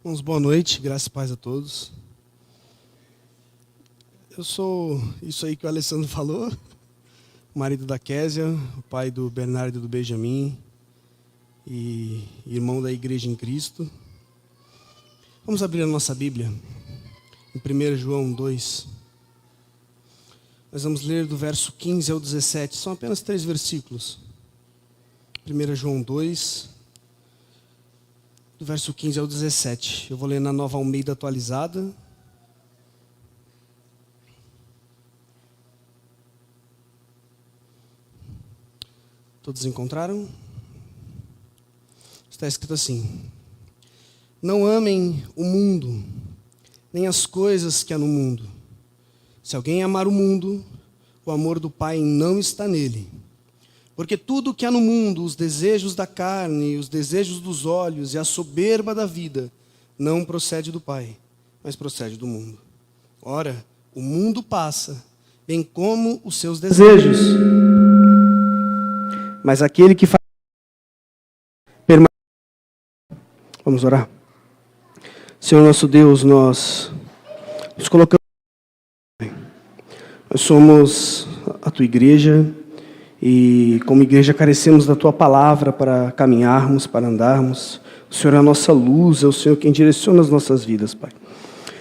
Irmãos, boa noite, graças e paz a todos. Eu sou isso aí que o Alessandro falou, o marido da Késia, o pai do Bernardo e do Benjamin e irmão da Igreja em Cristo. Vamos abrir a nossa Bíblia em 1 João 2. Nós vamos ler do verso 15 ao 17, são apenas 3 versículos. 1 João 2, do verso 15 ao 17. Eu vou ler na Nova Almeida atualizada. Todos encontraram? Está escrito assim: não amem o mundo, nem as coisas que há no mundo. Se alguém amar o mundo, o amor do Pai não está nele. Porque tudo que há no mundo, os desejos da carne, os desejos dos olhos e a soberba da vida, não procede do Pai, mas procede do mundo. Ora, o mundo passa, bem como os seus desejos. Mas aquele que faz permanece. Vamos orar. Senhor nosso Deus, nós nos colocamos. Nós somos a tua igreja. E como igreja carecemos da Tua palavra para caminharmos, para andarmos. O Senhor é a nossa luz, é o Senhor quem direciona as nossas vidas, Pai.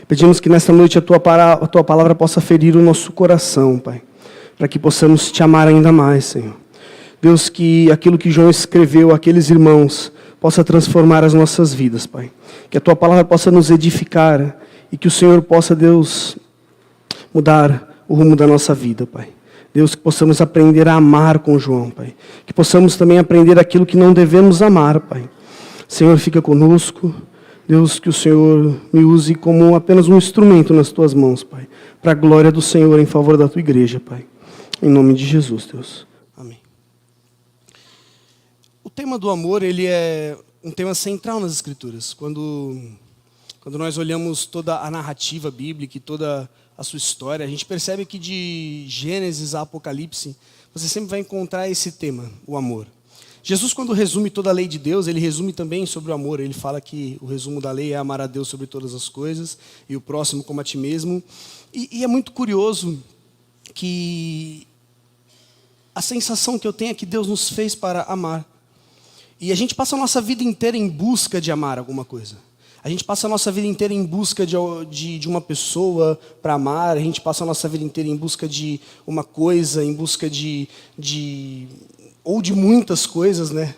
Pedimos que nesta noite a Tua palavra possa ferir o nosso coração, Pai. Para que possamos Te amar ainda mais, Senhor. Deus, que aquilo que João escreveu àqueles irmãos possa transformar as nossas vidas, Pai. Que a Tua palavra possa nos edificar e que o Senhor possa, Deus, mudar o rumo da nossa vida, Pai. Deus, que possamos aprender a amar com João, Pai. Que possamos também aprender aquilo que não devemos amar, Pai. Senhor, fica conosco. Deus, que o Senhor me use como apenas um instrumento nas Tuas mãos, Pai. Para a glória do Senhor, em favor da Tua igreja, Pai. Em nome de Jesus, Deus. Amém. O tema do amor, ele é um tema central nas Escrituras. Quando nós olhamos toda a narrativa bíblica e toda a sua história, a gente percebe que de Gênesis a Apocalipse, você sempre vai encontrar esse tema, o amor. Jesus, quando resume toda a lei de Deus, ele resume também sobre o amor. Ele fala que o resumo da lei é amar a Deus sobre todas as coisas e o próximo como a ti mesmo. E é muito curioso que a sensação que eu tenho é que Deus nos fez para amar. E a gente passa a nossa vida inteira em busca de amar alguma coisa. A gente passa a nossa vida inteira em busca de uma pessoa para amar. A gente passa a nossa vida inteira em busca de uma coisa, em busca ou de muitas coisas, né?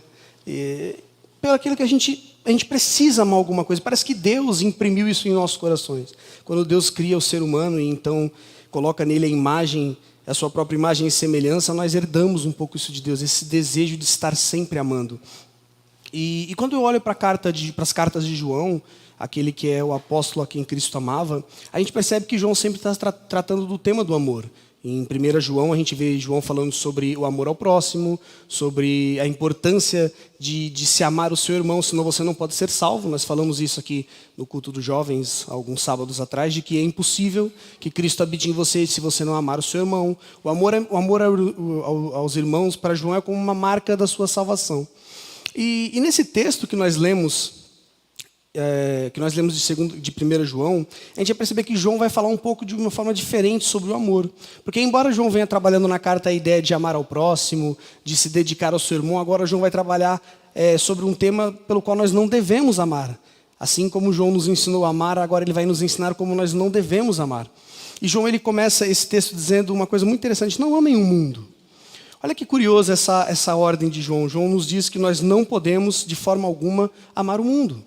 Pelo aquilo que a gente precisa amar alguma coisa. Parece que Deus imprimiu isso em nossos corações. Quando Deus cria o ser humano e então coloca nele a imagem, a sua própria imagem e semelhança, nós herdamos um pouco isso de Deus, esse desejo de estar sempre amando. E quando eu olho para as cartas de João, aquele que é o apóstolo a quem Cristo amava, a gente percebe que João sempre está tratando do tema do amor. Em 1 João, a gente vê João falando sobre o amor ao próximo, sobre a importância de se amar o seu irmão, senão você não pode ser salvo. Nós falamos isso aqui no culto dos jovens, alguns sábados atrás, de que é impossível que Cristo habite em você se você não amar o seu irmão. O amor aos irmãos, para João, é como uma marca da sua salvação. E nesse texto que nós lemos de 1 João, a gente vai perceber que João vai falar um pouco de uma forma diferente sobre o amor. Porque embora João venha trabalhando na carta a ideia de amar ao próximo, de se dedicar ao seu irmão, agora João vai trabalhar sobre um tema pelo qual nós não devemos amar. Assim como João nos ensinou a amar, agora ele vai nos ensinar como nós não devemos amar. E João, ele começa esse texto dizendo uma coisa muito interessante: não amem o mundo. Olha que curioso essa ordem de João. João nos diz que nós não podemos, de forma alguma, amar o mundo.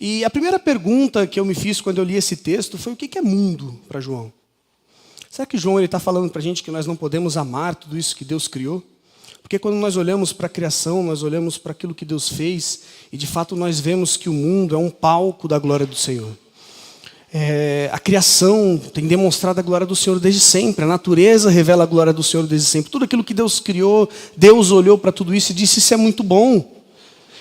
E a primeira pergunta que eu me fiz quando eu li esse texto foi: o que é mundo para João? Será que João está falando para a gente que nós não podemos amar tudo isso que Deus criou? Porque quando nós olhamos para a criação, nós olhamos para aquilo que Deus fez, e de fato nós vemos que o mundo é um palco da glória do Senhor. A criação tem demonstrado a glória do Senhor desde sempre. A natureza revela a glória do Senhor desde sempre. Tudo aquilo que Deus criou, Deus olhou para tudo isso e disse: isso é muito bom.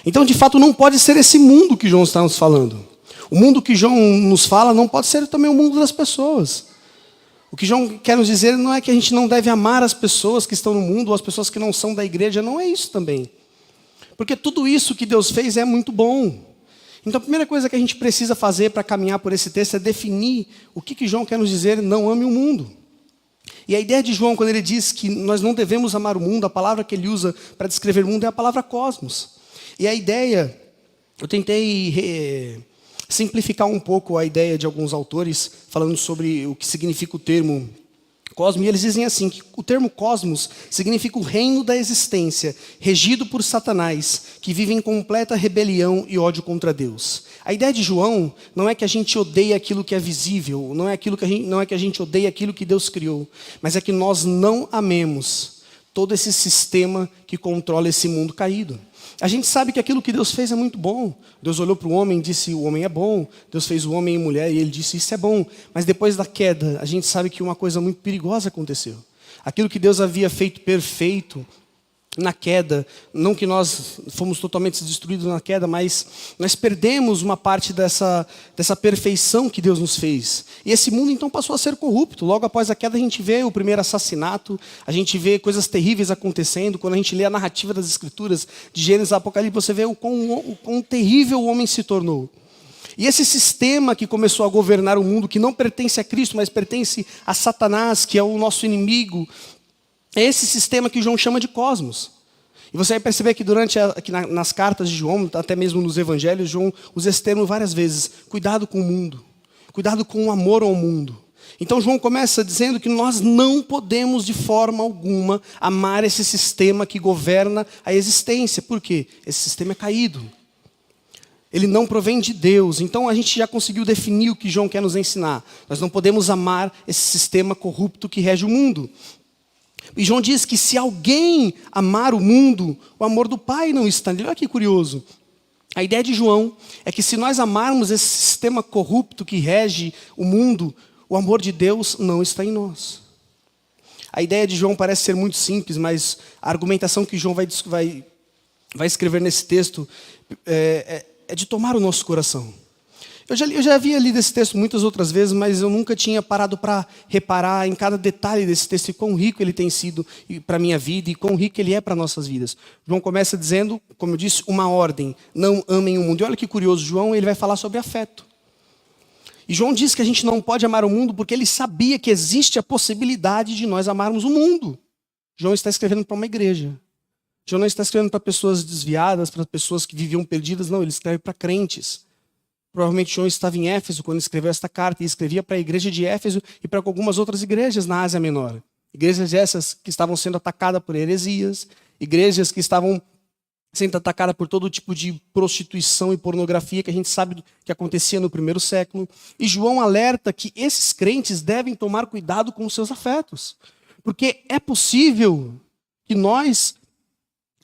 Então, de fato, não pode ser esse mundo que João está nos falando. O mundo que João nos fala não pode ser também o mundo das pessoas. O que João quer nos dizer não é que a gente não deve amar as pessoas que estão no mundo, ou as pessoas que não são da igreja. Não é isso também. Porque tudo isso que Deus fez é muito bom. Então a primeira coisa que a gente precisa fazer para caminhar por esse texto é definir o que João quer nos dizer, não ame o mundo. E a ideia de João, quando ele diz que nós não devemos amar o mundo, a palavra que ele usa para descrever o mundo é a palavra cosmos. E a ideia, eu tentei simplificar um pouco a ideia de alguns autores, falando sobre o que significa o termo cosmos, e eles dizem assim, que o termo cosmos significa o reino da existência, regido por Satanás, que vive em completa rebelião e ódio contra Deus. A ideia de João não é que a gente odeia aquilo que é visível, não é que a gente odeia aquilo que Deus criou, mas é que nós não amemos todo esse sistema que controla esse mundo caído. A gente sabe que aquilo que Deus fez é muito bom. Deus olhou para o homem e disse, o homem é bom. Deus fez o homem e mulher e ele disse, isso é bom. Mas depois da queda, a gente sabe que uma coisa muito perigosa aconteceu. Aquilo que Deus havia feito perfeito na queda, não que nós fomos totalmente destruídos na queda, mas nós perdemos uma parte dessa perfeição que Deus nos fez. E esse mundo então passou a ser corrupto. Logo após a queda a gente vê o primeiro assassinato, a gente vê coisas terríveis acontecendo. Quando a gente lê a narrativa das Escrituras, de Gênesis a Apocalipse, você vê o quão terrível o homem se tornou. E esse sistema que começou a governar o mundo, que não pertence a Cristo, mas pertence a Satanás, que é o nosso inimigo, é esse sistema que João chama de cosmos. E você vai perceber que nas cartas de João, até mesmo nos evangelhos, João usa esse termo várias vezes. Cuidado com o mundo. Cuidado com o amor ao mundo. Então João começa dizendo que nós não podemos de forma alguma amar esse sistema que governa a existência. Por quê? Esse sistema é caído. Ele não provém de Deus. Então a gente já conseguiu definir o que João quer nos ensinar. Nós não podemos amar esse sistema corrupto que rege o mundo. E João diz que se alguém amar o mundo, o amor do Pai não está nele. Olha que curioso. A ideia de João é que se nós amarmos esse sistema corrupto que rege o mundo, o amor de Deus não está em nós. A ideia de João parece ser muito simples, mas a argumentação que João vai escrever nesse texto é de tomar o nosso coração. Eu já havia lido esse texto muitas outras vezes, mas eu nunca tinha parado para reparar em cada detalhe desse texto e quão rico ele tem sido para a minha vida e quão rico ele é para nossas vidas. João começa dizendo, como eu disse, uma ordem: não amem o mundo. E olha que curioso, João ele vai falar sobre afeto. E João diz que a gente não pode amar o mundo porque ele sabia que existe a possibilidade de nós amarmos o mundo. João está escrevendo para uma igreja. João não está escrevendo para pessoas desviadas, para pessoas que viviam perdidas, não, ele escreve para crentes. Provavelmente João estava em Éfeso quando escreveu esta carta e escrevia para a igreja de Éfeso e para algumas outras igrejas na Ásia Menor. Igrejas essas que estavam sendo atacadas por heresias, igrejas que estavam sendo atacadas por todo tipo de prostituição e pornografia que a gente sabe que acontecia no primeiro século. E João alerta que esses crentes devem tomar cuidado com os seus afetos. Porque é possível que nós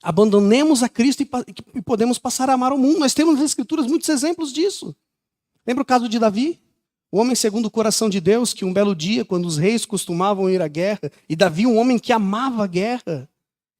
abandonemos a Cristo e podemos passar a amar o mundo. Nós temos nas Escrituras muitos exemplos disso. Lembra o caso de Davi? O homem segundo o coração de Deus, que um belo dia, quando os reis costumavam ir à guerra, e Davi, um homem que amava a guerra,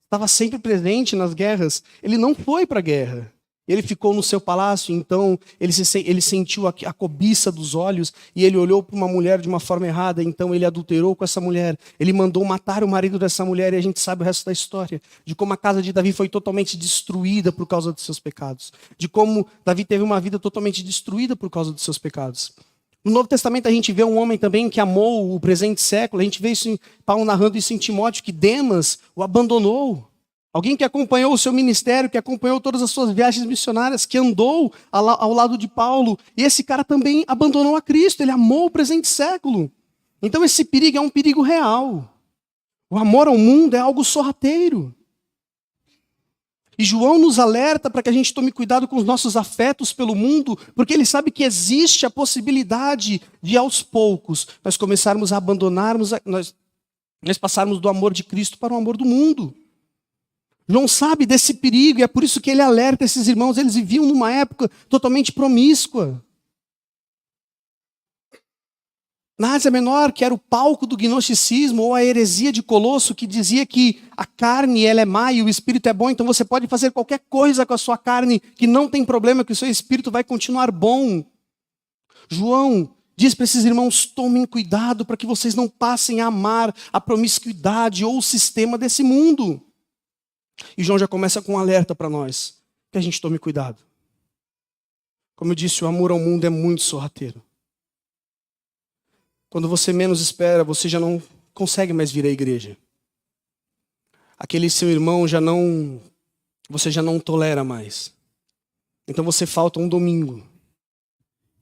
estava sempre presente nas guerras, ele não foi para a guerra. Ele ficou no seu palácio, então ele sentiu a cobiça dos olhos e ele olhou para uma mulher de uma forma errada, então ele adulterou com essa mulher. Ele mandou matar o marido dessa mulher e a gente sabe o resto da história. De como a casa de Davi foi totalmente destruída por causa dos seus pecados. De como Davi teve uma vida totalmente destruída por causa dos seus pecados. No Novo Testamento a gente vê um homem também que amou o presente século. A gente vê isso Paulo narrando isso em Timóteo, que Demas o abandonou. Alguém que acompanhou o seu ministério, que acompanhou todas as suas viagens missionárias, que andou ao lado de Paulo. E esse cara também abandonou a Cristo, ele amou o presente século. Então esse perigo é um perigo real. O amor ao mundo é algo sorrateiro. E João nos alerta para que a gente tome cuidado com os nossos afetos pelo mundo, porque ele sabe que existe a possibilidade de, aos poucos, nós começarmos a abandonarmos, nós passarmos do amor de Cristo para o amor do mundo. João sabe desse perigo e é por isso que ele alerta esses irmãos. Eles viviam numa época totalmente promíscua. Na Ásia Menor, que era o palco do gnosticismo ou a heresia de Colosso, que dizia que a carne ela é má e o espírito é bom, então você pode fazer qualquer coisa com a sua carne que não tem problema, que o seu espírito vai continuar bom. João diz para esses irmãos: tomem cuidado para que vocês não passem a amar a promiscuidade ou o sistema desse mundo. E João já começa com um alerta para nós, que a gente tome cuidado. Como eu disse, o amor ao mundo é muito sorrateiro. Quando você menos espera, você já não consegue mais vir à igreja. Aquele seu irmão você já não tolera mais. Então você falta um domingo.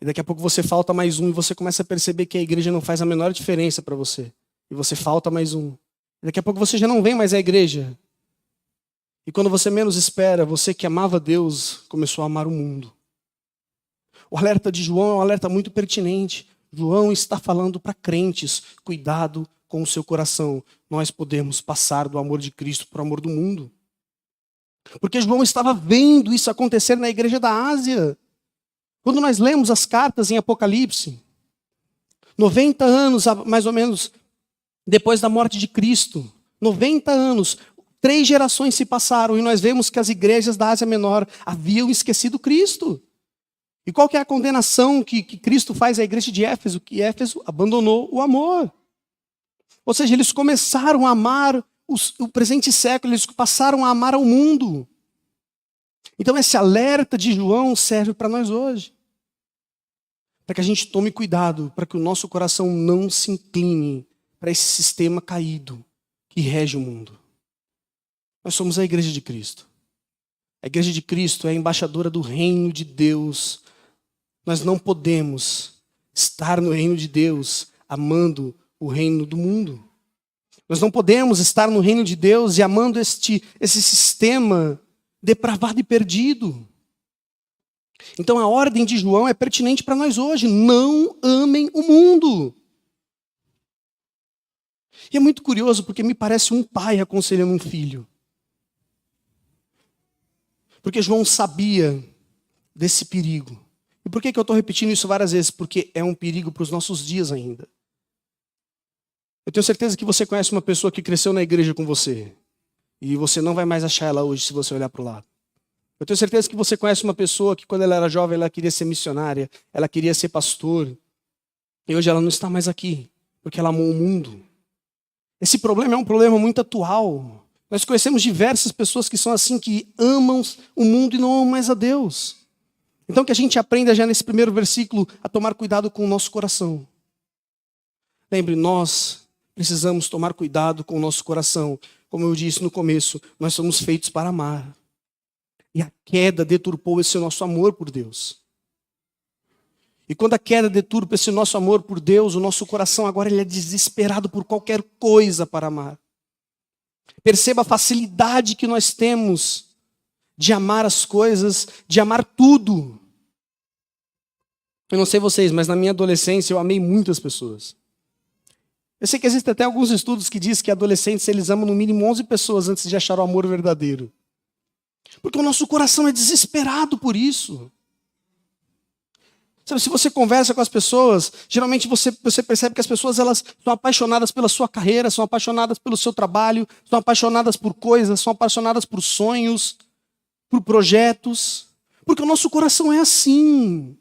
E daqui a pouco você falta mais um e você começa a perceber que a igreja não faz a menor diferença para você. E você falta mais um. E daqui a pouco você já não vem mais à igreja. E quando você menos espera, você que amava Deus começou a amar o mundo. O alerta de João é um alerta muito pertinente. João está falando para crentes, cuidado com o seu coração. Nós podemos passar do amor de Cristo para o amor do mundo. Porque João estava vendo isso acontecer na igreja da Ásia. Quando nós lemos as cartas em Apocalipse, 90 anos, mais ou menos, depois da morte de Cristo, 90 anos, 3 gerações se passaram e nós vemos que as igrejas da Ásia Menor haviam esquecido Cristo. E qual que é a condenação que Cristo faz à igreja de Éfeso? Que Éfeso abandonou o amor. Ou seja, eles começaram a amar o presente século, eles passaram a amar ao mundo. Então esse alerta de João serve para nós hoje. Para que a gente tome cuidado, para que o nosso coração não se incline para esse sistema caído que rege o mundo. Nós somos a igreja de Cristo. A igreja de Cristo é a embaixadora do reino de Deus. Nós não podemos estar no reino de Deus amando o reino do mundo. Nós não podemos estar no reino de Deus e amando esse sistema depravado e perdido. Então a ordem de João é pertinente para nós hoje. Não amem o mundo. E é muito curioso porque me parece um pai aconselhando um filho. Porque João sabia desse perigo. E por que eu estou repetindo isso várias vezes? Porque é um perigo para os nossos dias ainda. Eu tenho certeza que você conhece uma pessoa que cresceu na igreja com você. E você não vai mais achar ela hoje se você olhar para o lado. Eu tenho certeza que você conhece uma pessoa que quando ela era jovem ela queria ser missionária. Ela queria ser pastor. E hoje ela não está mais aqui. Porque ela amou o mundo. Esse problema é um problema muito atual. Nós conhecemos diversas pessoas que são assim, que amam o mundo e não amam mais a Deus. Então que a gente aprenda já nesse primeiro versículo a tomar cuidado com o nosso coração. Lembre, nós precisamos tomar cuidado com o nosso coração. Como eu disse no começo, nós somos feitos para amar. E a queda deturpou esse nosso amor por Deus. E quando a queda deturpa esse nosso amor por Deus, o nosso coração agora ele é desesperado por qualquer coisa para amar. Perceba a facilidade que nós temos de amar as coisas, de amar tudo. Eu não sei vocês, mas na minha adolescência eu amei muitas pessoas. Eu sei que existem até alguns estudos que dizem que adolescentes eles amam no mínimo 11 pessoas antes de achar o amor verdadeiro. Porque o nosso coração é desesperado por isso. Sabe, se você conversa com as pessoas, geralmente você percebe que as pessoas elas são apaixonadas pela sua carreira, são apaixonadas pelo seu trabalho, são apaixonadas por coisas, são apaixonadas por sonhos, por projetos. Porque o nosso coração é assim.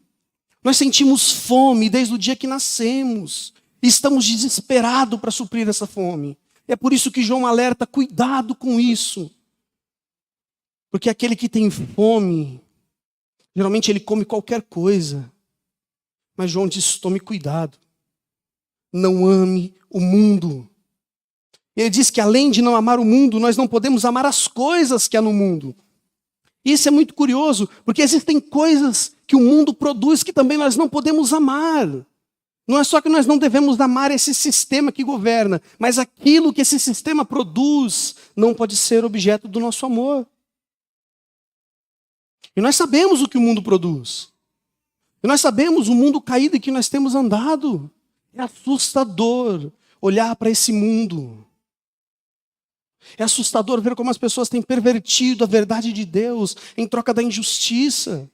Nós sentimos fome desde o dia que nascemos. E estamos desesperados para suprir essa fome. É por isso que João alerta, cuidado com isso. Porque aquele que tem fome, geralmente ele come qualquer coisa. Mas João diz, tome cuidado. Não ame o mundo. Ele diz que além de não amar o mundo, nós não podemos amar as coisas que há no mundo. E isso é muito curioso, porque existem coisas que o mundo produz que também nós não podemos amar. Não é só que nós não devemos amar esse sistema que governa, mas aquilo que esse sistema produz não pode ser objeto do nosso amor. E nós sabemos o que o mundo produz. E nós sabemos o mundo caído em que nós temos andado. É assustador olhar para esse mundo. É assustador ver como as pessoas têm pervertido a verdade de Deus em troca da injustiça.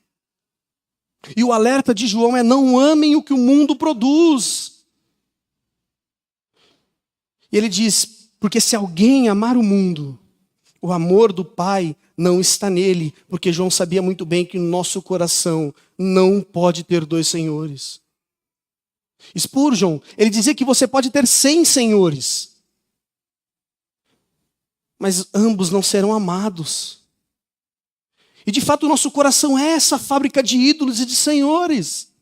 E o alerta de João é: não amem o que o mundo produz. E ele diz, porque se alguém amar o mundo, o amor do Pai não está nele. Porque João sabia muito bem que o nosso coração não pode ter 2 senhores. Spurgeon, ele dizia que você pode ter 100 senhores, mas ambos não serão amados. E de fato o nosso coração é essa fábrica de ídolos e de senhores.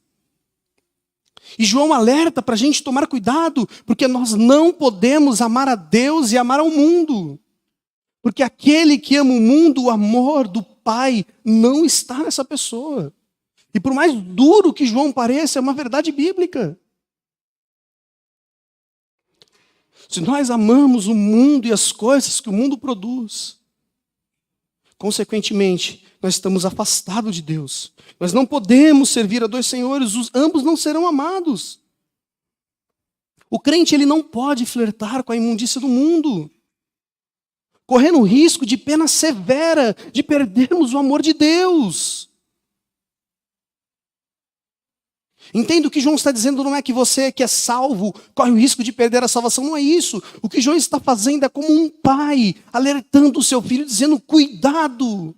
E João alerta para a gente tomar cuidado, porque nós não podemos amar a Deus e amar ao mundo. Porque aquele que ama o mundo, o amor do Pai não está nessa pessoa. E por mais duro que João pareça, é uma verdade bíblica. Se nós amamos o mundo e as coisas que o mundo produz, consequentemente, nós estamos afastados de Deus. Nós não podemos servir a dois senhores, ambos não serão amados. O crente, ele não pode flertar com a imundícia do mundo, correndo o risco de pena severa, de perdermos o amor de Deus. Entenda, o que João está dizendo não é que você que é salvo corre o risco de perder a salvação, não é isso. O que João está fazendo é como um pai alertando o seu filho, dizendo: cuidado.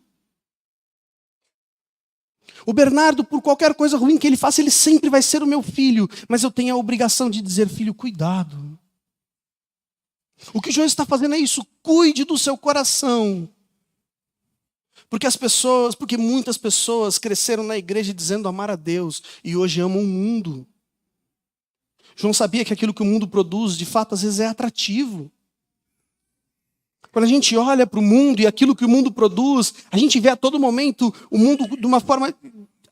O Bernardo, por qualquer coisa ruim que ele faça, ele sempre vai ser o meu filho, mas eu tenho a obrigação de dizer: filho, cuidado. O que João está fazendo é isso: cuide do seu coração. Porque muitas pessoas cresceram na igreja dizendo amar a Deus e hoje amam o mundo. João sabia que aquilo que o mundo produz, de fato, às vezes é atrativo. Quando a gente olha para o mundo e aquilo que o mundo produz, a gente vê a todo momento o mundo de uma forma,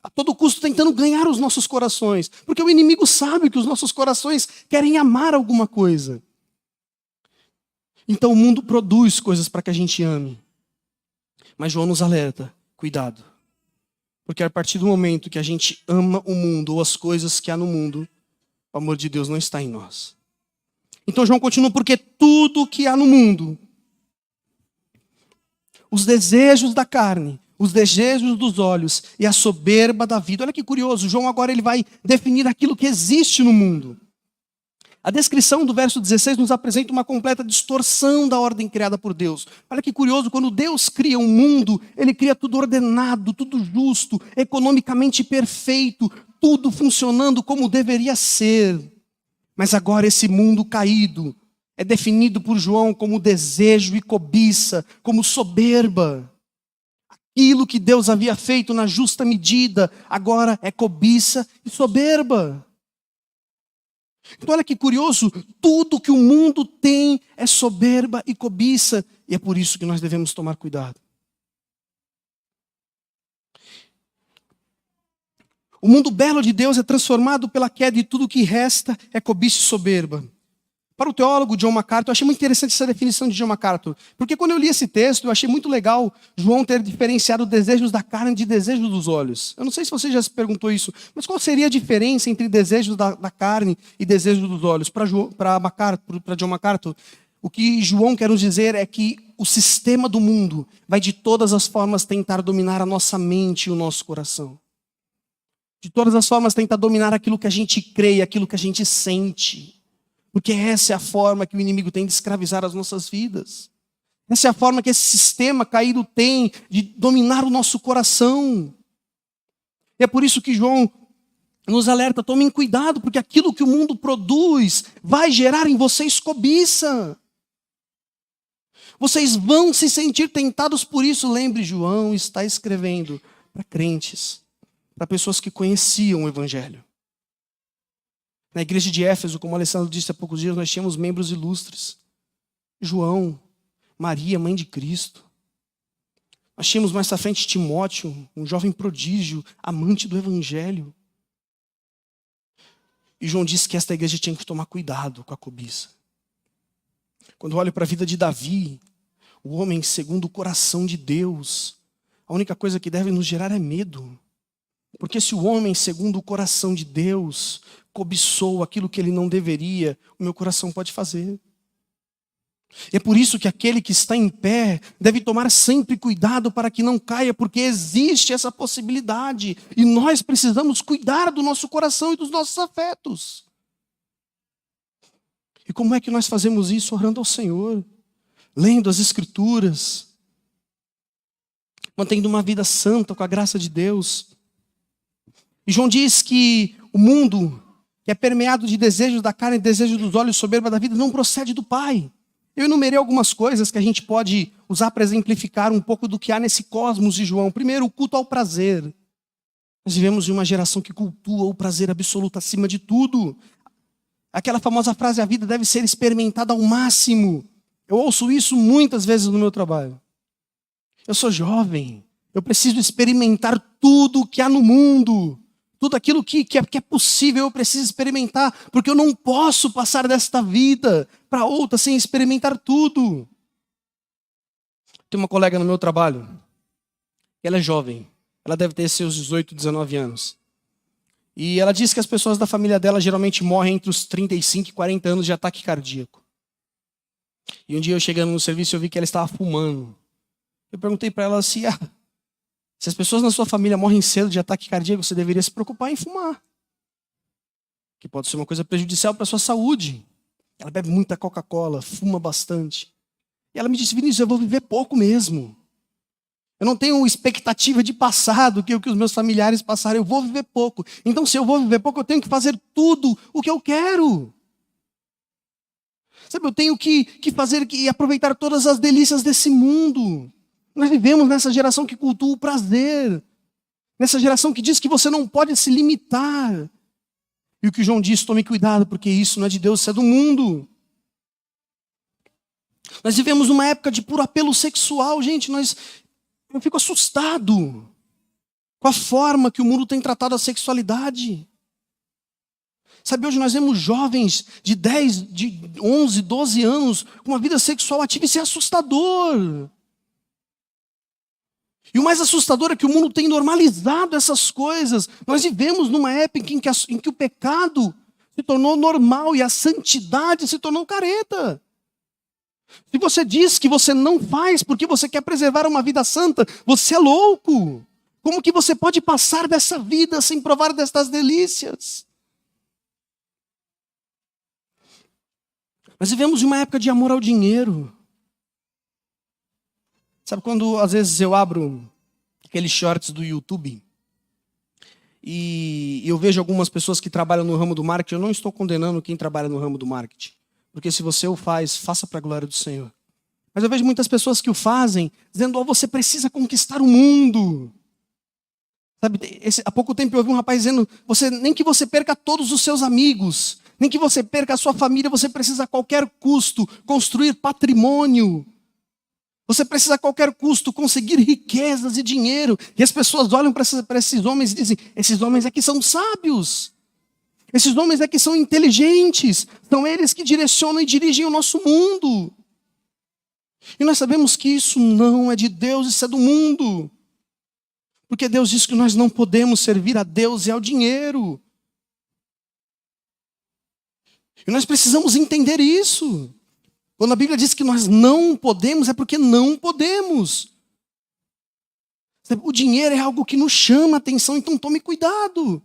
a todo custo, tentando ganhar os nossos corações. Porque o inimigo sabe que os nossos corações querem amar alguma coisa. Então o mundo produz coisas para que a gente ame. Mas João nos alerta: cuidado. Porque a partir do momento que a gente ama o mundo ou as coisas que há no mundo, o amor de Deus não está em nós. Então João continua: porque tudo que há no mundo, os desejos da carne, os desejos dos olhos e a soberba da vida. Olha que curioso, João agora ele vai definir aquilo que existe no mundo. A descrição do verso 16 nos apresenta uma completa distorção da ordem criada por Deus. Olha que curioso, quando Deus cria um mundo, Ele cria tudo ordenado, tudo justo, economicamente perfeito, tudo funcionando como deveria ser. Mas agora esse mundo caído é definido por João como desejo e cobiça, como soberba. Aquilo que Deus havia feito na justa medida, agora é cobiça e soberba. Então olha que curioso, tudo que o mundo tem é soberba e cobiça, e é por isso que nós devemos tomar cuidado. O mundo belo de Deus é transformado pela queda e tudo que resta é cobiça e soberba. Para o teólogo John MacArthur, eu achei muito interessante essa definição de John MacArthur, porque quando eu li esse texto, eu achei muito legal João ter diferenciado desejos da carne de desejos dos olhos. Eu não sei se você já se perguntou isso, mas qual seria a diferença entre desejos da carne e desejos dos olhos? Para John MacArthur, o que João quer nos dizer é que o sistema do mundo vai de todas as formas tentar dominar a nossa mente e o nosso coração. De todas as formas tentar dominar aquilo que a gente crê, aquilo que a gente sente. Porque essa é a forma que o inimigo tem de escravizar as nossas vidas. Essa é a forma que esse sistema caído tem de dominar o nosso coração. E é por isso que João nos alerta: tomem cuidado, porque aquilo que o mundo produz vai gerar em vocês cobiça. Vocês vão se sentir tentados por isso. Lembre, João está escrevendo para crentes, para pessoas que conheciam o Evangelho. Na igreja de Éfeso, como o Alessandro disse há poucos dias, nós tínhamos membros ilustres. João, Maria, mãe de Cristo. Nós tínhamos mais à frente Timóteo, um jovem prodígio, amante do Evangelho. E João disse que esta igreja tinha que tomar cuidado com a cobiça. Quando eu olho para a vida de Davi, o homem segundo o coração de Deus, a única coisa que deve nos gerar é medo. Porque se o homem segundo o coração de Deus cobiçou aquilo que ele não deveria, o meu coração pode fazer. É por isso que aquele que está em pé deve tomar sempre cuidado para que não caia, porque existe essa possibilidade. E nós precisamos cuidar do nosso coração e dos nossos afetos. E como é que nós fazemos isso? Orando ao Senhor, lendo as Escrituras, mantendo uma vida santa com a graça de Deus. E João diz que o mundo que é permeado de desejos da carne e desejos dos olhos, soberba da vida, não procede do Pai. Eu enumerei algumas coisas que a gente pode usar para exemplificar um pouco do que há nesse cosmos de João. Primeiro, o culto ao prazer. Nós vivemos em uma geração que cultua o prazer absoluto acima de tudo. Aquela famosa frase, a vida deve ser experimentada ao máximo. Eu ouço isso muitas vezes no meu trabalho. Eu sou jovem, eu preciso experimentar tudo o que há no mundo. Tudo aquilo que é possível eu preciso experimentar, porque eu não posso passar desta vida para outra sem experimentar tudo. Tem uma colega no meu trabalho, ela é jovem, ela deve ter seus 18, 19 anos. E ela disse que as pessoas da família dela geralmente morrem entre os 35 e 40 anos de ataque cardíaco. E um dia eu chegando no serviço eu vi que ela estava fumando. Eu perguntei para ela se as pessoas na sua família morrem cedo de ataque cardíaco, você deveria se preocupar em fumar. Que pode ser uma coisa prejudicial para a sua saúde. Ela bebe muita Coca-Cola, fuma bastante. E ela me disse, Vinícius, eu vou viver pouco mesmo. Eu não tenho expectativa de passar do que os meus familiares passaram. Eu vou viver pouco. Então, se eu vou viver pouco, eu tenho que fazer tudo o que eu quero. Sabe, eu tenho que fazer e aproveitar todas as delícias desse mundo. Nós vivemos nessa geração que cultua o prazer. Nessa geração que diz que você não pode se limitar. E o que João diz, tome cuidado, porque isso não é de Deus, isso é do mundo. Nós vivemos uma época de puro apelo sexual, gente. Eu fico assustado com a forma que o mundo tem tratado a sexualidade. Sabe, hoje nós vemos jovens de 10, de 11, 12 anos com uma vida sexual ativa, isso é assustador. E o mais assustador é que o mundo tem normalizado essas coisas. Nós vivemos numa época em que o pecado se tornou normal e a santidade se tornou careta. Se você diz que você não faz porque você quer preservar uma vida santa, você é louco. Como que você pode passar dessa vida sem provar destas delícias? Nós vivemos uma época de amor ao dinheiro. Sabe quando às vezes eu abro aqueles shorts do YouTube e eu vejo algumas pessoas que trabalham no ramo do marketing, eu não estou condenando quem trabalha no ramo do marketing. Porque se você o faz, faça para a glória do Senhor. Mas eu vejo muitas pessoas que o fazem, dizendo, você precisa conquistar o mundo. Sabe, há pouco tempo eu ouvi um rapaz dizendo, nem que você perca todos os seus amigos, nem que você perca a sua família, você precisa a qualquer custo construir patrimônio. Você precisa a qualquer custo conseguir riquezas e dinheiro. E as pessoas olham para esses homens e dizem, esses homens é que são sábios. Esses homens é que são inteligentes. São eles que direcionam e dirigem o nosso mundo. E nós sabemos que isso não é de Deus, isso é do mundo. Porque Deus diz que nós não podemos servir a Deus e ao dinheiro. E nós precisamos entender isso. Quando a Bíblia diz que nós não podemos, é porque não podemos. O dinheiro é algo que nos chama a atenção, então tome cuidado.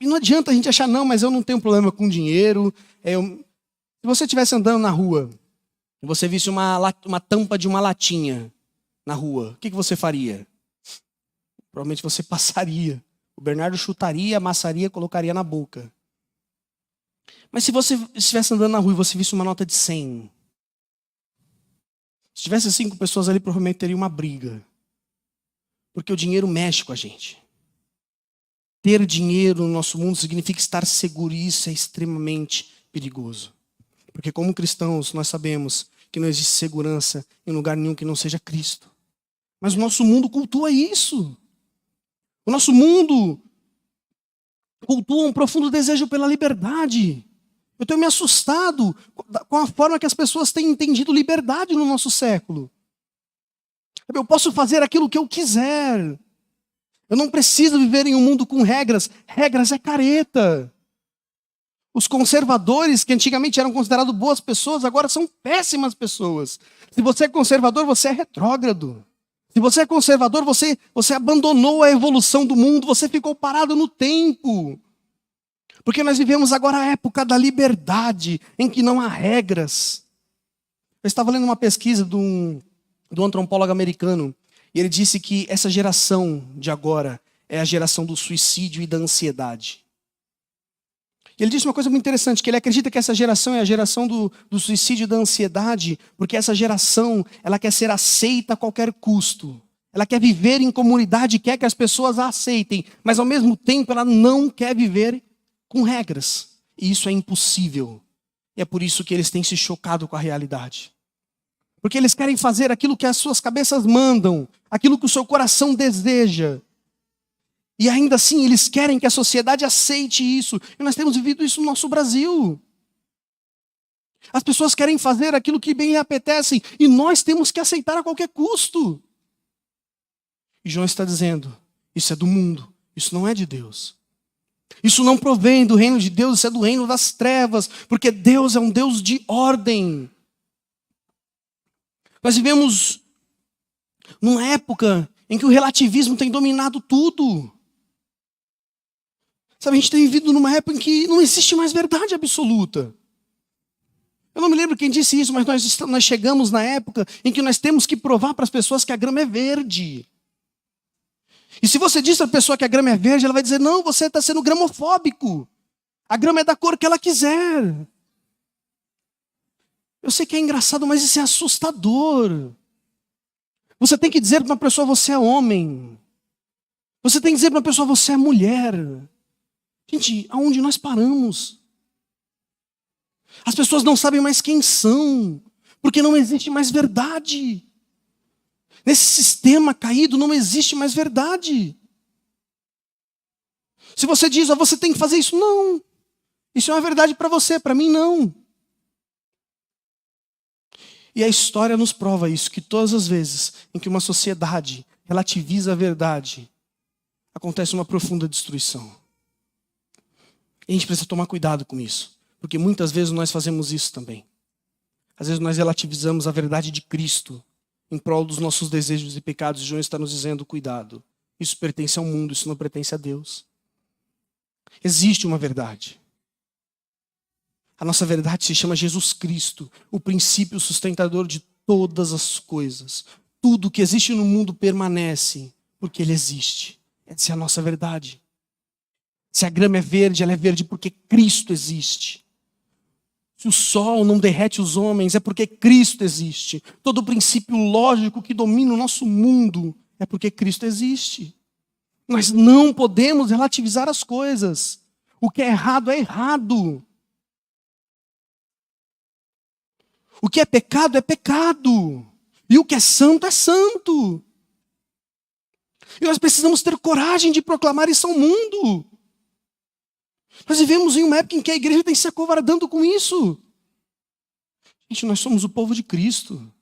E não adianta a gente achar, não, mas eu não tenho problema com dinheiro. Se você estivesse andando na rua e você visse uma tampa de uma latinha na rua, o que você faria? Provavelmente você passaria. O Bernardo chutaria, amassaria, colocaria na boca. Mas se você estivesse andando na rua e você visse uma nota de 100, se tivesse 5 pessoas ali, provavelmente teria uma briga. Porque o dinheiro mexe com a gente. Ter dinheiro no nosso mundo significa estar seguro, e isso é extremamente perigoso. Porque como cristãos, nós sabemos que não existe segurança em lugar nenhum que não seja Cristo. Mas o nosso mundo cultua isso. O nosso mundo cultua um profundo desejo pela liberdade. Eu tenho me assustado com a forma que as pessoas têm entendido liberdade no nosso século. Eu posso fazer aquilo que eu quiser. Eu não preciso viver em um mundo com regras. Regras é careta. Os conservadores, que antigamente eram considerados boas pessoas, agora são péssimas pessoas. Se você é conservador, você é retrógrado. Se você é conservador, você abandonou a evolução do mundo, você ficou parado no tempo. Porque nós vivemos agora a época da liberdade, em que não há regras. Eu estava lendo uma pesquisa do antropólogo americano, e ele disse que essa geração de agora é a geração do suicídio e da ansiedade. Ele disse uma coisa muito interessante, que ele acredita que essa geração é a geração do suicídio e da ansiedade, porque essa geração, ela quer ser aceita a qualquer custo. Ela quer viver em comunidade, quer que as pessoas a aceitem, mas ao mesmo tempo ela não quer viver com regras. E isso é impossível. E é por isso que eles têm se chocado com a realidade. Porque eles querem fazer aquilo que as suas cabeças mandam, aquilo que o seu coração deseja. E ainda assim, eles querem que a sociedade aceite isso. E nós temos vivido isso no nosso Brasil. As pessoas querem fazer aquilo que bem lhe apetecem. E nós temos que aceitar a qualquer custo. E João está dizendo, isso é do mundo, isso não é de Deus. Isso não provém do reino de Deus, isso é do reino das trevas. Porque Deus é um Deus de ordem. Nós vivemos numa época em que o relativismo tem dominado tudo. Sabe, a gente tem vivido numa época em que não existe mais verdade absoluta. Eu não me lembro quem disse isso, mas nós chegamos na época em que nós temos que provar para as pessoas que a grama é verde. E se você diz para a pessoa que a grama é verde, ela vai dizer, não, você está sendo gramofóbico. A grama é da cor que ela quiser. Eu sei que é engraçado, mas isso é assustador. Você tem que dizer para uma pessoa, você é homem. Você tem que dizer para uma pessoa, você é mulher. Gente, aonde nós paramos? As pessoas não sabem mais quem são, porque não existe mais verdade. Nesse sistema caído não existe mais verdade. Se você diz, você tem que fazer isso, não. Isso é uma verdade para você, para mim não. E a história nos prova isso, que todas as vezes em que uma sociedade relativiza a verdade, acontece uma profunda destruição. E a gente precisa tomar cuidado com isso, porque muitas vezes nós fazemos isso também. Às vezes nós relativizamos a verdade de Cristo em prol dos nossos desejos e pecados. E João está nos dizendo, cuidado. Isso pertence ao mundo, isso não pertence a Deus. Existe uma verdade. A nossa verdade se chama Jesus Cristo, o princípio sustentador de todas as coisas. Tudo que existe no mundo permanece porque Ele existe. Essa é a nossa verdade. Se a grama é verde, ela é verde porque Cristo existe. Se o sol não derrete os homens, é porque Cristo existe. Todo o princípio lógico que domina o nosso mundo é porque Cristo existe. Nós não podemos relativizar as coisas. O que é errado é errado. O que é pecado é pecado. E o que é santo é santo. E nós precisamos ter coragem de proclamar isso ao mundo. Nós vivemos em uma época em que a igreja tem se acovardando com isso. Gente, nós somos o povo de Cristo.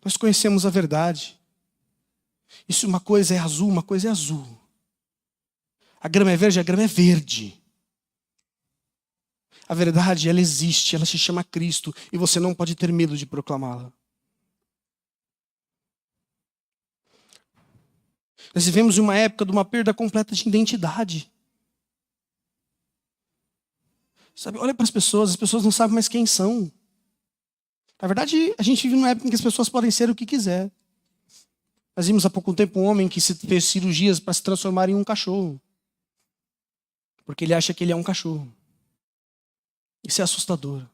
Nós conhecemos a verdade. E se uma coisa é azul, uma coisa é azul. A grama é verde, a grama é verde. A verdade, ela existe, ela se chama Cristo. E você não pode ter medo de proclamá-la. Nós vivemos em uma época de uma perda completa de identidade. Sabe, olha para as pessoas não sabem mais quem são. Na verdade, a gente vive numa época em que as pessoas podem ser o que quiser. Nós vimos há pouco tempo um homem que se fez cirurgias para se transformar em um cachorro. Porque ele acha que ele é um cachorro. Isso é assustador.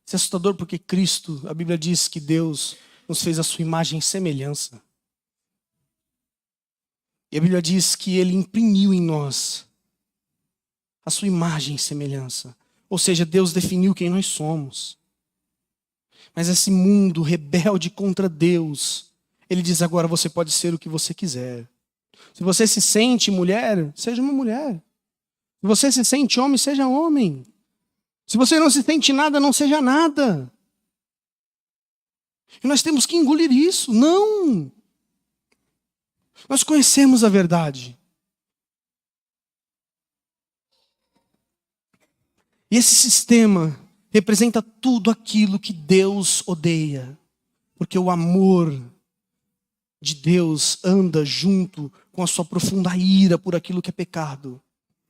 Isso é assustador porque Cristo, a Bíblia diz que Deus nos fez a sua imagem e semelhança. E a Bíblia diz que Ele imprimiu em nós a sua imagem e semelhança. Ou seja, Deus definiu quem nós somos. Mas esse mundo rebelde contra Deus, Ele diz agora você pode ser o que você quiser. Se você se sente mulher, seja uma mulher. Se você se sente homem, seja homem. Se você não se sente nada, não seja nada. E nós temos que engolir isso. Não! Nós conhecemos a verdade. E esse sistema representa tudo aquilo que Deus odeia. Porque o amor de Deus anda junto com a sua profunda ira por aquilo que é pecado.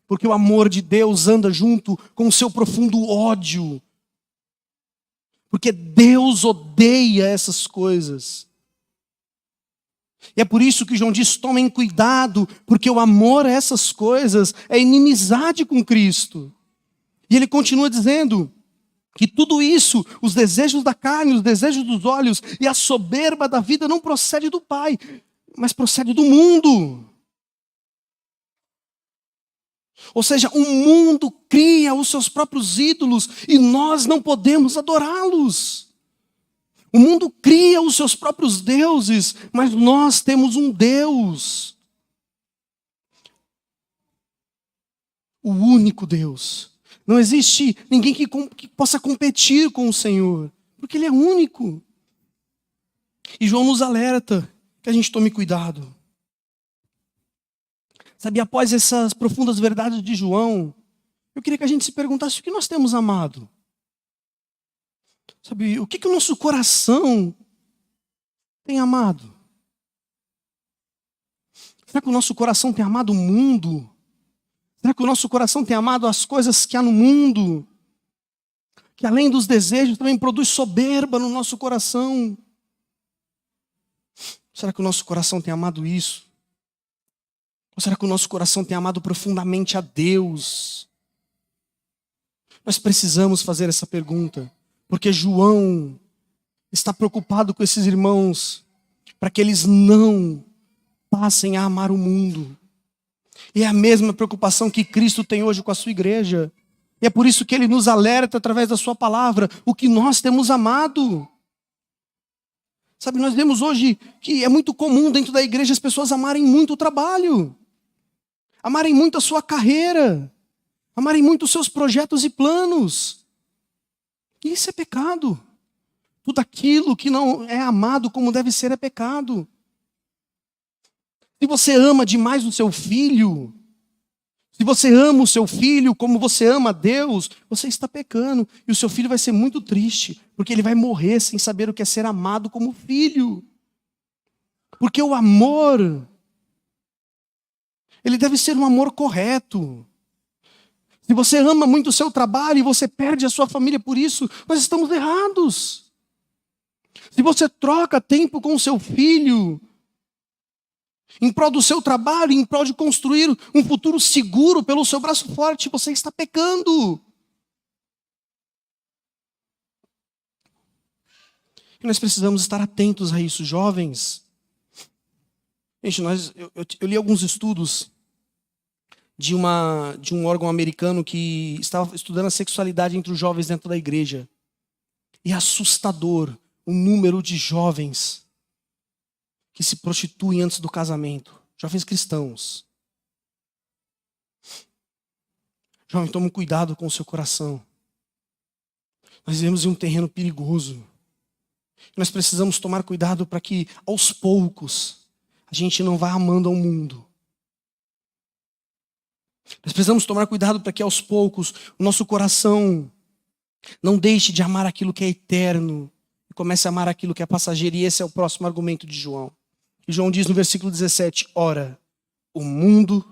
Porque o amor de Deus anda junto com o seu profundo ódio. Porque Deus odeia essas coisas. E é por isso que João diz: tomem cuidado, porque o amor a essas coisas é inimizade com Cristo. E ele continua dizendo que tudo isso, os desejos da carne, os desejos dos olhos e a soberba da vida não procede do Pai, mas procede do mundo. Ou seja, o mundo cria os seus próprios ídolos e nós não podemos adorá-los. O mundo cria os seus próprios deuses, mas nós temos um Deus. O único Deus. Não existe ninguém que possa competir com o Senhor, porque Ele é único. E João nos alerta que a gente tome cuidado. Sabe, após essas profundas verdades de João, eu queria que a gente se perguntasse o que nós temos amado. Sabe, o que o nosso coração tem amado? Será que o nosso coração tem amado o mundo? Será que o nosso coração tem amado as coisas que há no mundo? Que além dos desejos também produz soberba no nosso coração? Será que o nosso coração tem amado isso? Ou será que o nosso coração tem amado profundamente a Deus? Nós precisamos fazer essa pergunta, porque João está preocupado com esses irmãos, para que eles não passem a amar o mundo. E é a mesma preocupação que Cristo tem hoje com a sua igreja. E é por isso que Ele nos alerta através da sua palavra, o que nós temos amado. Sabe, nós vemos hoje que é muito comum dentro da igreja as pessoas amarem muito o trabalho. Amarem muito a sua carreira, amarem muito os seus projetos e planos. E isso é pecado. Tudo aquilo que não é amado como deve ser é pecado. Se você ama demais o seu filho, se você ama o seu filho como você ama a Deus, você está pecando. E o seu filho vai ser muito triste, porque ele vai morrer sem saber o que é ser amado como filho. Porque o amor, ele deve ser um amor correto. Se você ama muito o seu trabalho e você perde a sua família por isso, nós estamos errados. Se você troca tempo com o seu filho, em prol do seu trabalho, em prol de construir um futuro seguro pelo seu braço forte, você está pecando. E nós precisamos estar atentos a isso, jovens. Gente, eu li alguns estudos de um órgão americano que estava estudando a sexualidade entre os jovens dentro da igreja. E é assustador o número de jovens que se prostituem antes do casamento. Jovens cristãos. Jovem, tome cuidado com o seu coração. Nós vivemos em um terreno perigoso. Nós precisamos tomar cuidado para que, aos poucos, a gente não vá amando ao mundo. Nós precisamos tomar cuidado para que, aos poucos, o nosso coração não deixe de amar aquilo que é eterno e comece a amar aquilo que é passageiro. E esse é o próximo argumento de João. E João diz no versículo 17, ora, o mundo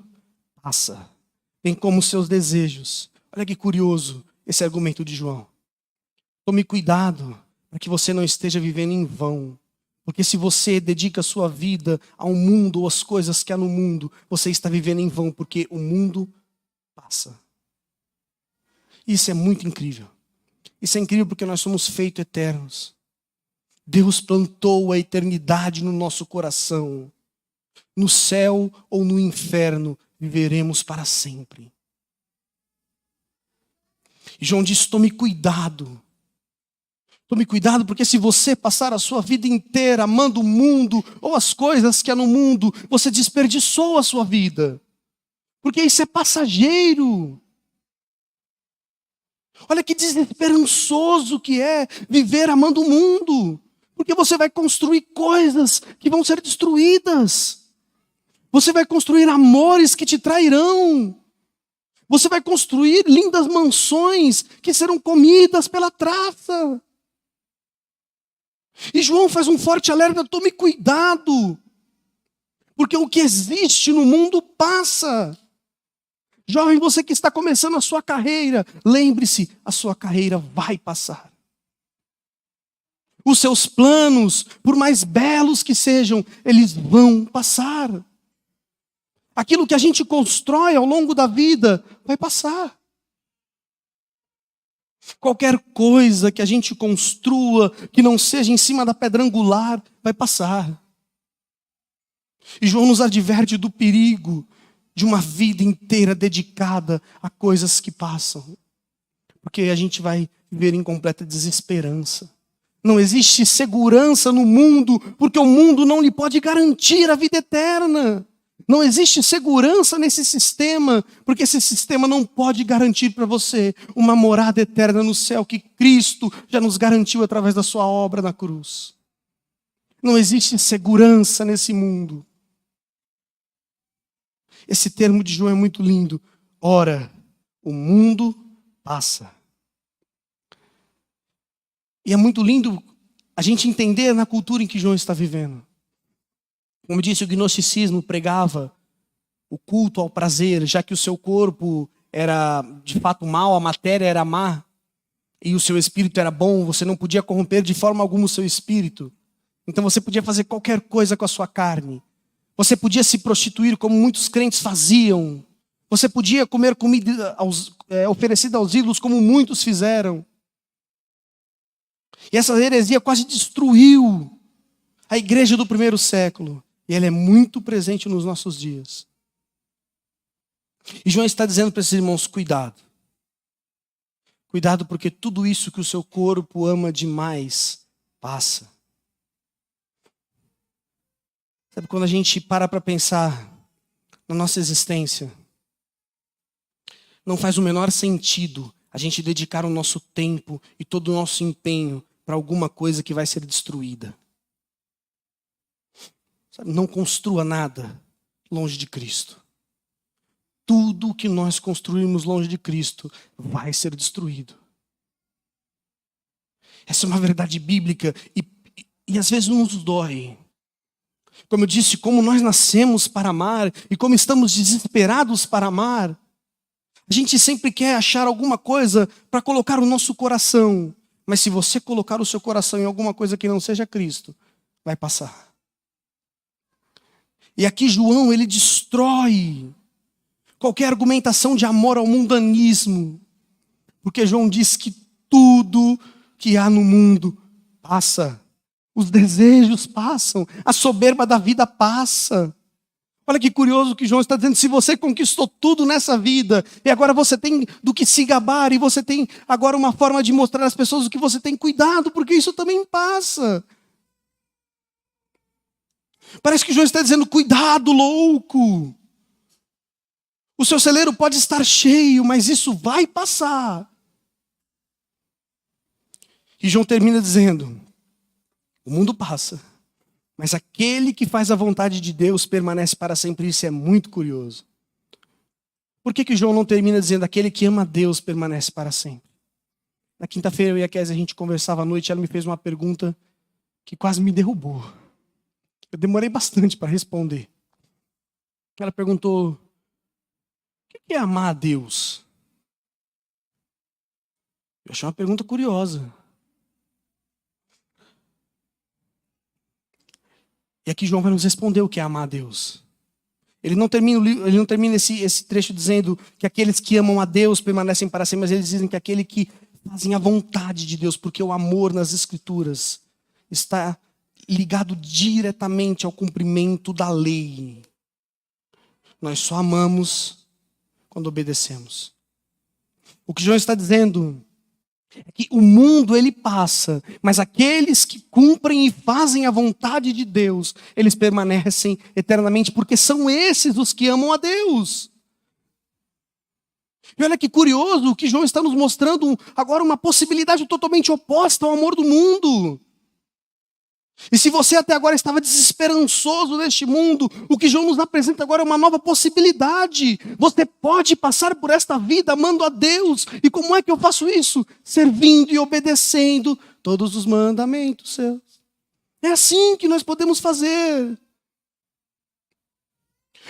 passa, bem como os seus desejos. Olha que curioso esse argumento de João. Tome cuidado para que você não esteja vivendo em vão. Porque se você dedica a sua vida ao mundo ou às coisas que há no mundo, você está vivendo em vão, porque o mundo passa. Isso é muito incrível. Isso é incrível porque nós somos feitos eternos. Deus plantou a eternidade no nosso coração. No céu ou no inferno, viveremos para sempre. E João diz, tome cuidado. Tome cuidado, porque se você passar a sua vida inteira amando o mundo ou as coisas que há no mundo, você desperdiçou a sua vida. Porque isso é passageiro. Olha que desesperançoso que é viver amando o mundo. Porque você vai construir coisas que vão ser destruídas. Você vai construir amores que te trairão. Você vai construir lindas mansões que serão comidas pela traça. E João faz um forte alerta, tome cuidado. Porque o que existe no mundo passa. Jovem, você que está começando a sua carreira, lembre-se, a sua carreira vai passar. Os seus planos, por mais belos que sejam, eles vão passar. Aquilo que a gente constrói ao longo da vida vai passar. Qualquer coisa que a gente construa que não seja em cima da pedra angular vai passar. E João nos adverte do perigo de uma vida inteira dedicada a coisas que passam. Porque a gente vai viver em completa desesperança. Não existe segurança no mundo, porque o mundo não lhe pode garantir a vida eterna. Não existe segurança nesse sistema, porque esse sistema não pode garantir para você uma morada eterna no céu que Cristo já nos garantiu através da sua obra na cruz. Não existe segurança nesse mundo. Esse termo de João é muito lindo. Ora, o mundo passa. E é muito lindo a gente entender na cultura em que João está vivendo. Como disse, o gnosticismo pregava o culto ao prazer, já que o seu corpo era de fato mau, a matéria era má, e o seu espírito era bom, você não podia corromper de forma alguma o seu espírito. Então você podia fazer qualquer coisa com a sua carne. Você podia se prostituir como muitos crentes faziam. Você podia comer comida oferecida aos ídolos como muitos fizeram. E essa heresia quase destruiu a igreja do primeiro século. E ela é muito presente nos nossos dias. E João está dizendo para esses irmãos, cuidado. Cuidado, porque tudo isso que o seu corpo ama demais passa. Sabe, quando a gente para pensar na nossa existência, não faz o menor sentido a gente dedicar o nosso tempo e todo o nosso empenho para alguma coisa que vai ser destruída. Sabe, não construa nada longe de Cristo. Tudo que nós construirmos longe de Cristo vai ser destruído. Essa é uma verdade bíblica e às vezes nos dói. Como eu disse, como nós nascemos para amar e como estamos desesperados para amar, a gente sempre quer achar alguma coisa para colocar o nosso coração. Mas se você colocar o seu coração em alguma coisa que não seja Cristo, vai passar. E aqui João, ele destrói qualquer argumentação de amor ao mundanismo. Porque João diz que tudo que há no mundo passa. Os desejos passam. A soberba da vida passa. Olha que curioso que João está dizendo. Se você conquistou tudo nessa vida, e agora você tem do que se gabar, e você tem agora uma forma de mostrar às pessoas o que você tem, cuidado, porque isso também passa. Parece que João está dizendo, cuidado, louco. O seu celeiro pode estar cheio, mas isso vai passar. E João termina dizendo, o mundo passa, mas aquele que faz a vontade de Deus permanece para sempre. Isso é muito curioso. Por que João não termina dizendo, aquele que ama a Deus permanece para sempre? Na quinta-feira eu e a Kézia, a gente conversava à noite, ela me fez uma pergunta que quase me derrubou. Eu demorei bastante para responder. Ela perguntou, o que é amar a Deus? Eu achei uma pergunta curiosa. E aqui João vai nos responder o que é amar a Deus. Ele não termina esse trecho dizendo que aqueles que amam a Deus permanecem para sempre, mas eles dizem que aquele que fazem a vontade de Deus, porque o amor nas Escrituras está ligado diretamente ao cumprimento da lei. Nós só amamos quando obedecemos. O que João está dizendo é que o mundo ele passa, mas aqueles que cumprem e fazem a vontade de Deus, eles permanecem eternamente, porque são esses os que amam a Deus. E olha que curioso que João está nos mostrando agora uma possibilidade totalmente oposta ao amor do mundo. E se você até agora estava desesperançoso neste mundo, o que João nos apresenta agora é uma nova possibilidade. Você pode passar por esta vida amando a Deus. E como é que eu faço isso? Servindo e obedecendo todos os mandamentos seus. É assim que nós podemos fazer.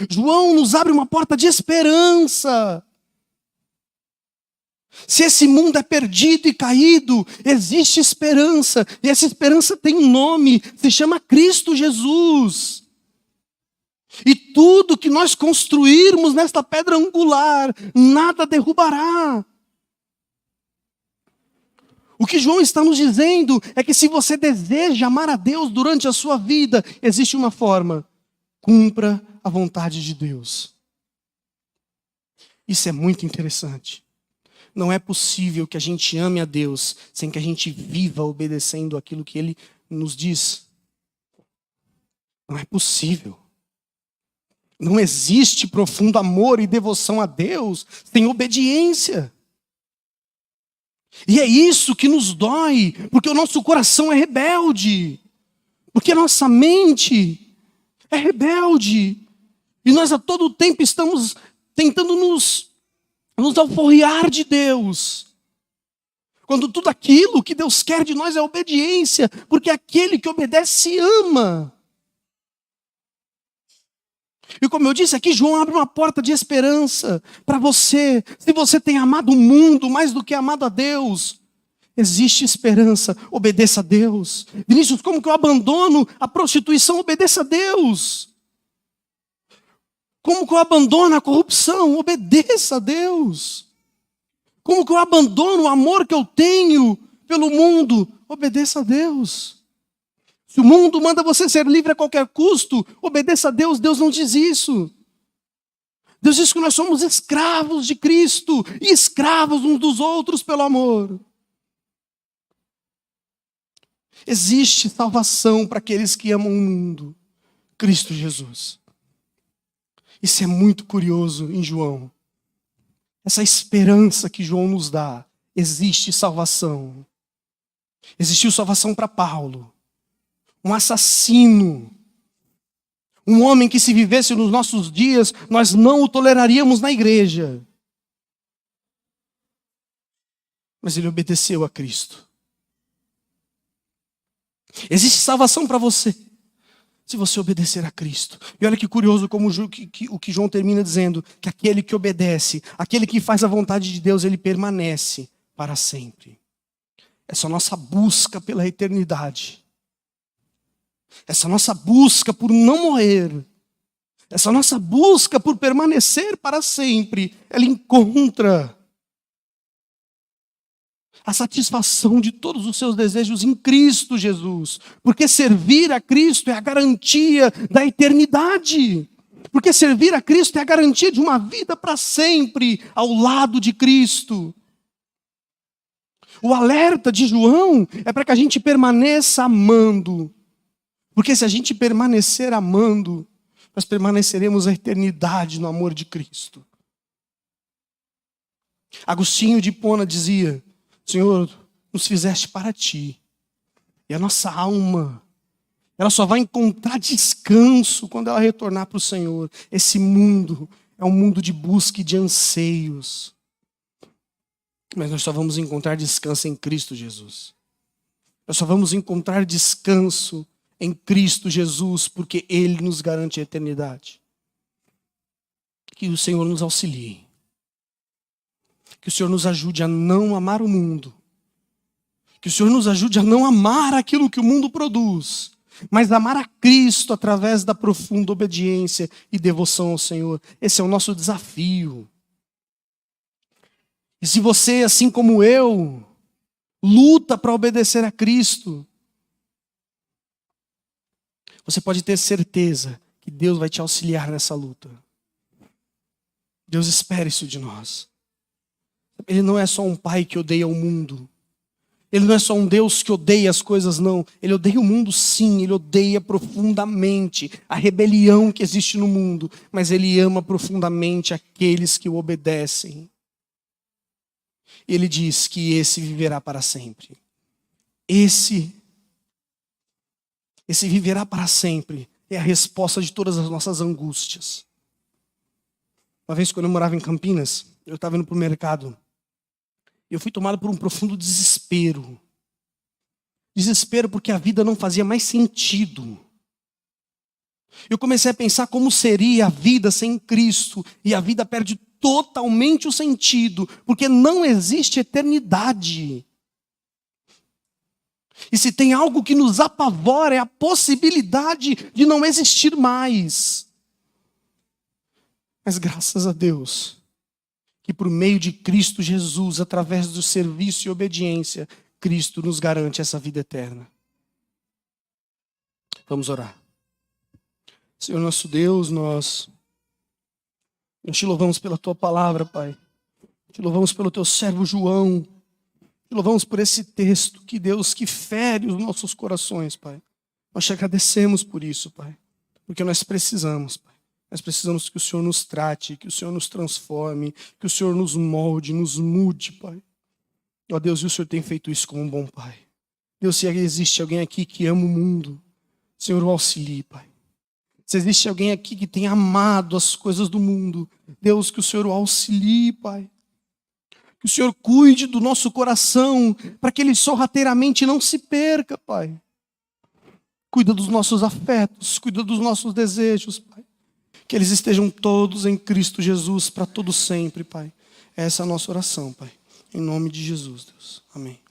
João nos abre uma porta de esperança. Se esse mundo é perdido e caído, existe esperança. E essa esperança tem um nome, se chama Cristo Jesus. E tudo que nós construirmos nesta pedra angular, nada derrubará. O que João está nos dizendo é que se você deseja amar a Deus durante a sua vida, existe uma forma: cumpra a vontade de Deus. Isso é muito interessante. Não é possível que a gente ame a Deus sem que a gente viva obedecendo aquilo que Ele nos diz. Não é possível. Não existe profundo amor e devoção a Deus sem obediência. E é isso que nos dói, porque o nosso coração é rebelde. Porque a nossa mente é rebelde. E nós a todo tempo estamos tentando nos alforriar de Deus. Quando tudo aquilo que Deus quer de nós é obediência, porque aquele que obedece ama. E como eu disse aqui, João abre uma porta de esperança para você. Se você tem amado o mundo mais do que amado a Deus, existe esperança, obedeça a Deus. Vinícius, como que eu abandono a prostituição? Obedeça a Deus. Como que eu abandono a corrupção? Obedeça a Deus. Como que eu abandono o amor que eu tenho pelo mundo? Obedeça a Deus. Se o mundo manda você ser livre a qualquer custo, obedeça a Deus. Deus não diz isso. Deus diz que nós somos escravos de Cristo e escravos uns dos outros pelo amor. Existe salvação para aqueles que amam o mundo. Cristo Jesus. Isso é muito curioso em João. Essa esperança que João nos dá. Existe salvação. Existiu salvação para Paulo. Um assassino. Um homem que, se vivesse nos nossos dias, nós não o toleraríamos na igreja. Mas ele obedeceu a Cristo. Existe salvação para você, se você obedecer a Cristo. E olha que curioso como o que João termina dizendo, que aquele que obedece, aquele que faz a vontade de Deus, ele permanece para sempre. Essa nossa busca pela eternidade, essa nossa busca por não morrer, essa nossa busca por permanecer para sempre, ela encontra a satisfação de todos os seus desejos em Cristo Jesus. Porque servir a Cristo é a garantia da eternidade. Porque servir a Cristo é a garantia de uma vida para sempre ao lado de Cristo. O alerta de João é para que a gente permaneça amando. Porque se a gente permanecer amando, nós permaneceremos a eternidade no amor de Cristo. Agostinho de Hipona dizia: Senhor, nos fizeste para ti. E a nossa alma, ela só vai encontrar descanso quando ela retornar para o Senhor. Esse mundo é um mundo de busca e de anseios. Mas nós só vamos encontrar descanso em Cristo Jesus. Nós só vamos encontrar descanso em Cristo Jesus, porque Ele nos garante a eternidade. Que o Senhor nos auxilie. Que o Senhor nos ajude a não amar o mundo. Que o Senhor nos ajude a não amar aquilo que o mundo produz, mas amar a Cristo através da profunda obediência e devoção ao Senhor. Esse é o nosso desafio. E se você, assim como eu, luta para obedecer a Cristo, você pode ter certeza que Deus vai te auxiliar nessa luta. Deus espera isso de nós. Ele não é só um pai que odeia o mundo. Ele não é só um Deus que odeia as coisas, não. Ele odeia o mundo, sim. Ele odeia profundamente a rebelião que existe no mundo. Mas Ele ama profundamente aqueles que o obedecem. Ele diz que esse viverá para sempre. Esse viverá para sempre é a resposta de todas as nossas angústias. Uma vez, quando eu morava em Campinas, eu estava indo para o mercado. Eu fui tomado por um profundo desespero. Desespero porque a vida não fazia mais sentido. Eu comecei a pensar como seria a vida sem Cristo. E a vida perde totalmente o sentido, porque não existe eternidade. E se tem algo que nos apavora, é a possibilidade de não existir mais. Mas graças a Deus, que por meio de Cristo Jesus, através do serviço e obediência, Cristo nos garante essa vida eterna. Vamos orar. Senhor nosso Deus, nós te louvamos pela Tua palavra, Pai. Te louvamos pelo Teu servo João. Te louvamos por esse texto, que Deus, que fere os nossos corações, Pai. Nós te agradecemos por isso, Pai. Porque nós precisamos, Pai. Nós precisamos que o Senhor nos trate, que o Senhor nos transforme, que o Senhor nos molde, nos mude, Pai. Ó Deus, e o Senhor tem feito isso como um bom Pai. Deus, se existe alguém aqui que ama o mundo, Senhor, o auxilie, Pai. Se existe alguém aqui que tem amado as coisas do mundo, Deus, que o Senhor o auxilie, Pai. Que o Senhor cuide do nosso coração, para que ele sorrateiramente não se perca, Pai. Cuida dos nossos afetos, cuida dos nossos desejos, Pai. Que eles estejam todos em Cristo Jesus, para todo sempre, Pai. Essa é a nossa oração, Pai. Em nome de Jesus, Deus. Amém.